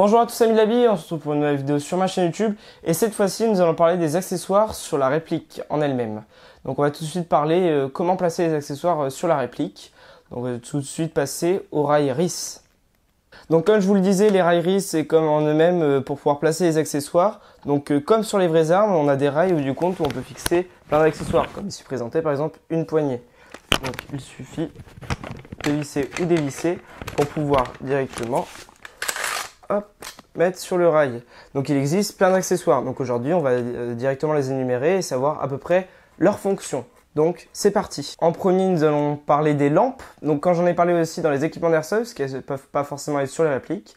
Bonjour à tous amis de la vie, on se retrouve pour une nouvelle vidéo sur ma chaîne YouTube et cette fois-ci nous allons parler des accessoires sur la réplique en elle-même. Donc on va tout de suite parler comment placer les accessoires sur la réplique. Donc on va tout de suite passer aux rails RIS. Donc comme je vous le disais, les rails RIS c'est comme en eux-mêmes pour pouvoir placer les accessoires. Donc comme sur les vraies armes, on a des rails où du compte où on peut fixer plein d'accessoires, comme ici présenté par exemple une poignée. Donc il suffit de visser ou dévisser pour pouvoir directement mettre sur le rail. Donc il existe plein d'accessoires. Donc aujourd'hui on va directement les énumérer et savoir à peu près leurs fonctions. Donc c'est parti. En premier nous allons parler des lampes. Donc quand j'en ai parlé aussi dans les équipements d'airsoft, parce qu'elles ne peuvent pas forcément être sur les répliques,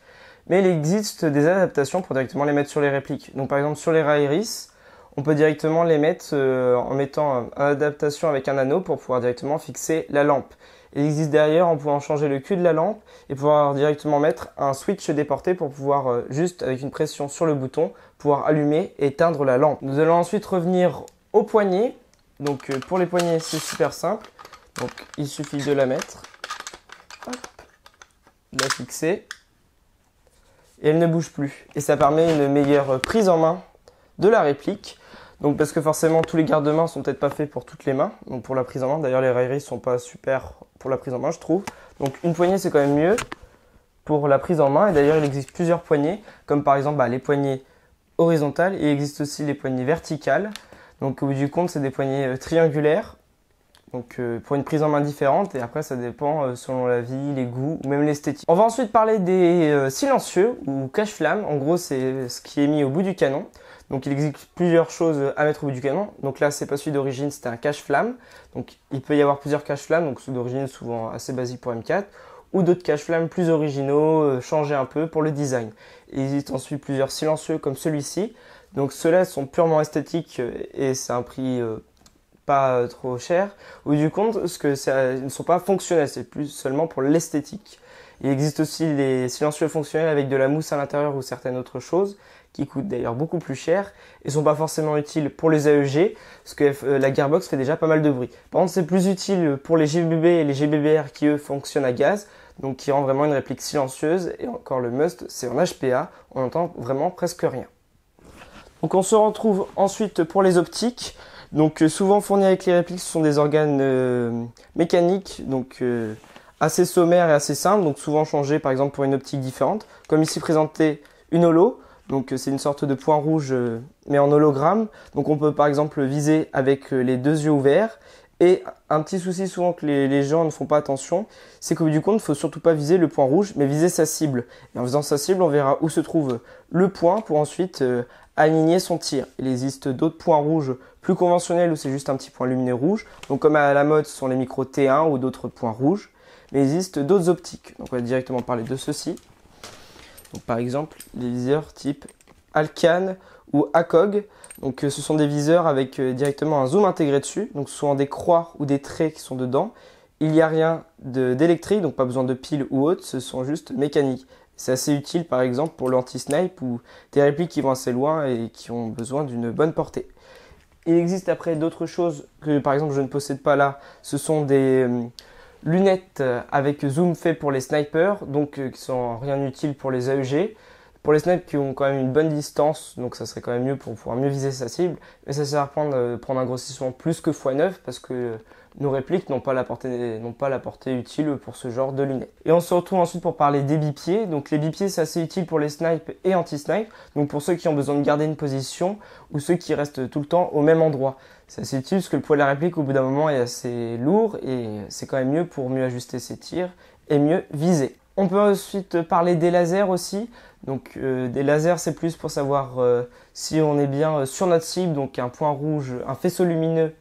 mais il existe des adaptations pour directement les mettre sur les répliques. Donc par exemple sur les rails RIS, on peut directement les mettre en mettant une adaptation avec un anneau pour pouvoir directement fixer la lampe. Il existe derrière en pouvant changer le cul de la lampe et pouvoir directement mettre un switch déporté pour pouvoir juste avec une pression sur le bouton pouvoir allumer et éteindre la lampe. Nous allons ensuite revenir aux poignées. Donc pour les poignées c'est super simple. Donc il suffit de la mettre, hop, de la fixer et elle ne bouge plus. Et ça permet une meilleure prise en main de la réplique. Donc parce que forcément tous les garde-mains sont peut-être pas faits pour toutes les mains, donc pour la prise en main. D'ailleurs les rails RIS sont pas super pour la prise en main je trouve. Donc une poignée c'est quand même mieux pour la prise en main. Et d'ailleurs il existe plusieurs poignées, comme par exemple les poignées horizontales. Et il existe aussi les poignées verticales. Donc au bout du compte c'est des poignées triangulaires. Donc pour une prise en main différente et après ça dépend selon la vie, les goûts ou même l'esthétique. On va ensuite parler des silencieux ou cache-flammes. En gros c'est ce qui est mis au bout du canon. Donc il existe plusieurs choses à mettre au bout du canon. Donc là c'est pas celui d'origine, c'était un cache-flamme. Donc il peut y avoir plusieurs cache-flammes, donc ceux d'origine souvent assez basiques pour M4. Ou d'autres cache-flammes plus originaux, changés un peu pour le design. Il existe ensuite plusieurs silencieux comme celui-ci. Donc ceux-là sont purement esthétiques et c'est un prix pas trop cher. Au bout du compte, parce que ils ne sont pas fonctionnels, c'est plus seulement pour l'esthétique. Il existe aussi les silencieux fonctionnels avec de la mousse à l'intérieur ou certaines autres choses qui coûtent d'ailleurs beaucoup plus cher et sont pas forcément utiles pour les AEG parce que la gearbox fait déjà pas mal de bruit. Par contre, c'est plus utile pour les GBB et les GBBR qui eux fonctionnent à gaz, donc qui rend vraiment une réplique silencieuse. Et encore le must, c'est en HPA, on n'entend vraiment presque rien. Donc on se retrouve ensuite pour les optiques. Donc souvent fournis avec les répliques, ce sont des organes mécaniques, donc assez sommaires et assez simples, donc souvent changés par exemple pour une optique différente, comme ici présenté une holo. Donc c'est une sorte de point rouge mais en hologramme. Donc on peut par exemple viser avec les deux yeux ouverts. Et un petit souci souvent que les gens ne font pas attention, c'est qu'au bout du compte, il ne faut surtout pas viser le point rouge, mais viser sa cible. Et en faisant sa cible, on verra où se trouve le point pour ensuite aligner son tir. Il existe d'autres points rouges plus conventionnels où c'est juste un petit point lumineux rouge. Donc comme à la mode, ce sont les micros T1 ou d'autres points rouges. Mais il existe d'autres optiques. Donc on va directement parler de ceci. Donc, par exemple, les viseurs type Alcan ou ACOG. Donc, ce sont des viseurs avec directement un zoom intégré dessus. Donc, ce sont des croix ou des traits qui sont dedans. Il n'y a rien d'électrique, donc pas besoin de piles ou autre. Ce sont juste mécaniques. C'est assez utile, par exemple, pour l'anti-snipe ou des répliques qui vont assez loin et qui ont besoin d'une bonne portée. Il existe après d'autres choses que, par exemple, je ne possède pas là. Ce sont des lunettes avec zoom fait pour les snipers, donc qui sont rien utiles pour les AEG. Pour les snipers qui ont quand même une bonne distance, donc ça serait quand même mieux pour pouvoir mieux viser sa cible. Mais ça sert à prendre un grossissement plus que x9 parce que nos répliques n'ont pas la portée utile pour ce genre de lunettes. Et on se retrouve ensuite pour parler des bipieds. Donc les bipieds c'est assez utile pour les snipes et anti-snipe. Donc pour ceux qui ont besoin de garder une position ou ceux qui restent tout le temps au même endroit. C'est assez utile parce que le poids de la réplique au bout d'un moment est assez lourd et c'est quand même mieux pour mieux ajuster ses tirs et mieux viser. On peut ensuite parler des lasers aussi. Donc des lasers c'est plus pour savoir si on est bien sur notre cible. Donc un point rouge, un faisceau lumineux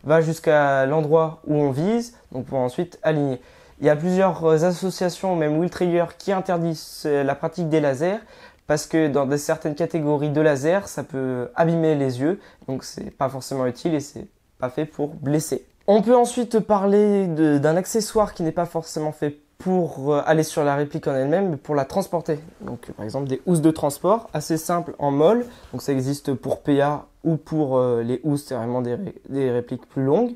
va jusqu'à l'endroit où on vise, donc pour ensuite aligner. Il y a plusieurs associations, même Will Trigger, qui interdisent la pratique des lasers parce que dans certaines catégories de lasers, ça peut abîmer les yeux, donc c'est pas forcément utile et c'est pas fait pour blesser. On peut ensuite parler d'un accessoire qui n'est pas forcément fait pour aller sur la réplique en elle-même, mais pour la transporter. Donc par exemple des housses de transport assez simples en molle, donc ça existe pour PA ou pour les housses, c'est vraiment des répliques plus longues.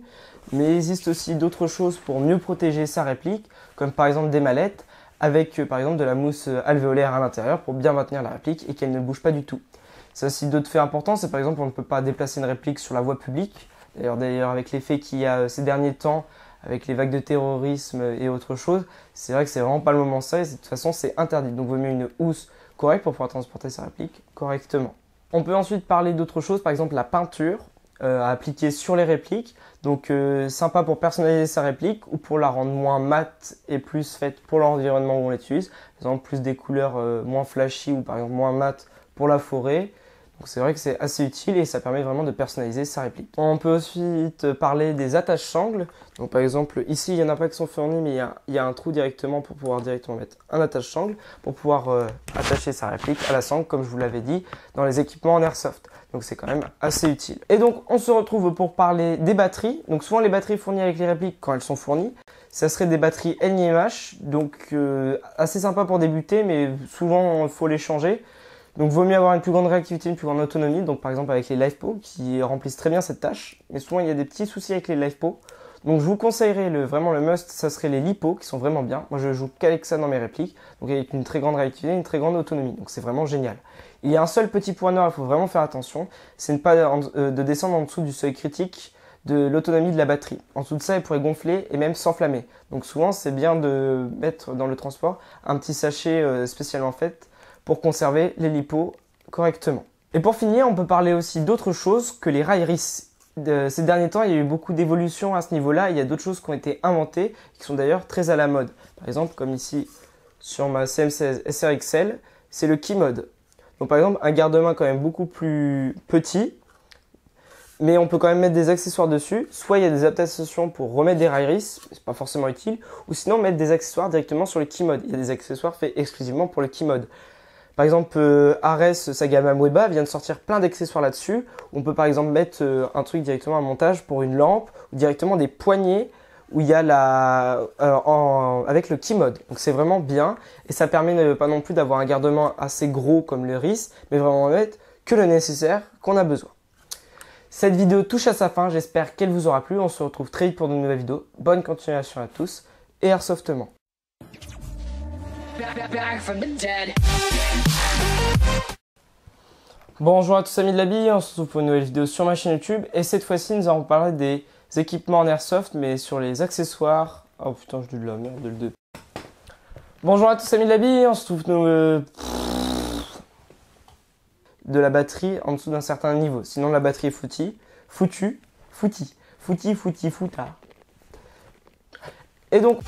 Mais il existe aussi d'autres choses pour mieux protéger sa réplique, comme par exemple des mallettes avec par exemple de la mousse alvéolaire à l'intérieur pour bien maintenir la réplique et qu'elle ne bouge pas du tout. Ça aussi d'autres faits importants, c'est par exemple on ne peut pas déplacer une réplique sur la voie publique. D'ailleurs avec les faits qu'il y a ces derniers temps, avec les vagues de terrorisme et autre chose, c'est vrai que c'est vraiment pas le moment ça et de toute façon c'est interdit. Donc il vaut mieux une housse correcte pour pouvoir transporter sa réplique correctement. On peut ensuite parler d'autres choses, par exemple la peinture à appliquer sur les répliques. Donc sympa pour personnaliser sa réplique ou pour la rendre moins mate et plus faite pour l'environnement où on l'utilise. Par exemple plus des couleurs moins flashy ou par exemple moins mate pour la forêt. Donc c'est vrai que c'est assez utile et ça permet vraiment de personnaliser sa réplique. On peut ensuite parler des attaches sangles. Donc par exemple ici il n'y en a pas qui sont fournis mais il y a un trou directement pour pouvoir directement mettre un attache sangle pour pouvoir attacher sa réplique à la sangle comme je vous l'avais dit dans les équipements en airsoft. Donc c'est quand même assez utile. Et donc on se retrouve pour parler des batteries. Donc souvent les batteries fournies avec les répliques quand elles sont fournies, ça serait des batteries NiMH. Donc assez sympa pour débuter mais souvent il faut les changer. Donc vaut mieux avoir une plus grande réactivité, une plus grande autonomie, donc par exemple avec les LiFePo qui remplissent très bien cette tâche, mais souvent il y a des petits soucis avec les LiFePo. Donc je vous conseillerais vraiment le must, ça serait les LiPo qui sont vraiment bien. Moi je joue qu'avec ça dans mes répliques, donc avec une très grande réactivité, une très grande autonomie, donc c'est vraiment génial. Il y a un seul petit point noir, il faut vraiment faire attention, c'est ne pas de descendre en dessous du seuil critique de l'autonomie de la batterie. En dessous de ça, elle pourrait gonfler et même s'enflammer. Donc souvent c'est bien de mettre dans le transport un petit sachet spécialement fait pour conserver les LiPo correctement. Et pour finir, on peut parler aussi d'autres choses que les rails RIS. Ces derniers temps, il y a eu beaucoup d'évolutions à ce niveau-là. Il y a d'autres choses qui ont été inventées, qui sont d'ailleurs très à la mode. Par exemple, comme ici sur ma CM16 SRXL, c'est le Key Mode. Donc par exemple, un garde-main quand même beaucoup plus petit, mais on peut quand même mettre des accessoires dessus. Soit il y a des adaptations pour remettre des rails RIS, c'est pas forcément utile, ou sinon mettre des accessoires directement sur le Key Mode. Il y a des accessoires faits exclusivement pour le Key Mode. Par exemple, Ares, sa gamme Amoeba vient de sortir plein d'accessoires là-dessus. On peut par exemple mettre un truc directement à montage pour une lampe ou directement des poignées où il y a avec le Key Mode. Donc c'est vraiment bien et ça permet pas non plus d'avoir un garde-main assez gros comme le RIS, mais vraiment mettre que le nécessaire qu'on a besoin. Cette vidéo touche à sa fin, j'espère qu'elle vous aura plu. On se retrouve très vite pour de nouvelles vidéos. Bonne continuation à tous et airsoftement. Back from the dead. Bonjour à tous amis de la bille, on se retrouve pour une nouvelle vidéo sur ma chaîne YouTube et cette fois-ci nous allons parler des équipements en airsoft mais sur les accessoires. Oh putain je dis de la merde le 2. Bonjour à tous amis de la bille, on se retrouve de la batterie en dessous d'un certain niveau. Sinon la batterie est foutue. Et donc